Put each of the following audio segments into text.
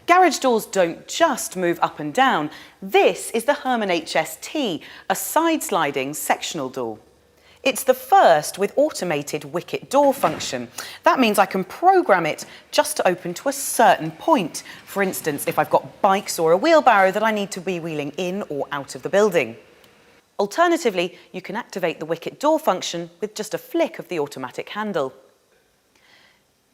Garage doors don't just move up and down. This is the Hörmann HST, a side-sliding sectional door. It's the first with automated wicket door function. That means I can program it just to open to a certain point. For instance, if I've got bikes or a wheelbarrow that I need to be wheeling in or out of the building. Alternatively, you can activate the wicket door function with just a flick of the automatic handle.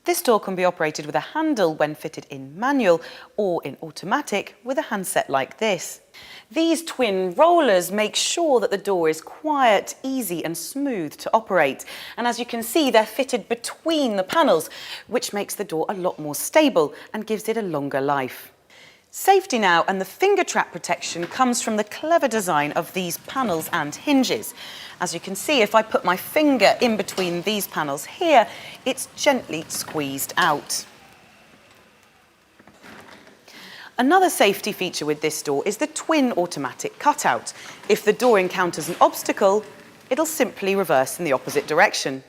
This door can be operated with a handle when fitted in manual or in automatic with a handset like this. These twin rollers make sure that the door is quiet, easy and smooth to operate. And as you can see, they're fitted between the panels, which makes the door a lot more stable and gives it a longer life. Safety now and the finger trap protection comes from the clever design of these panels and hinges. As you can see, if I put my finger in between these panels here, it's gently squeezed out. Another safety feature with this door is the twin automatic cutout. If the door encounters an obstacle, it'll simply reverse in the opposite direction.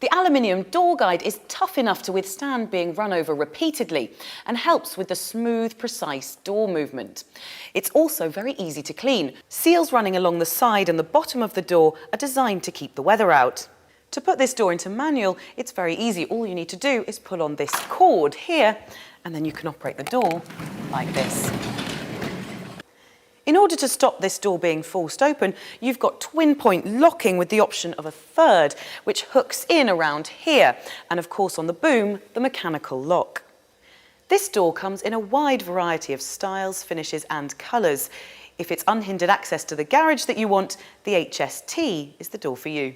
The aluminium door guide is tough enough to withstand being run over repeatedly and helps with the smooth, precise door movement. It's also very easy to clean. Seals running along the side and the bottom of the door are designed to keep the weather out. To put this door into manual, it's very easy. All you need to do is pull on this cord here, and then you can operate the door like this. In order to stop this door being forced open, you've got twin point locking with the option of a third, which hooks in around here, and of course on the boom, the mechanical lock. This door comes in a wide variety of styles, finishes and colours. If it's unhindered access to the garage that you want, the HST is the door for you.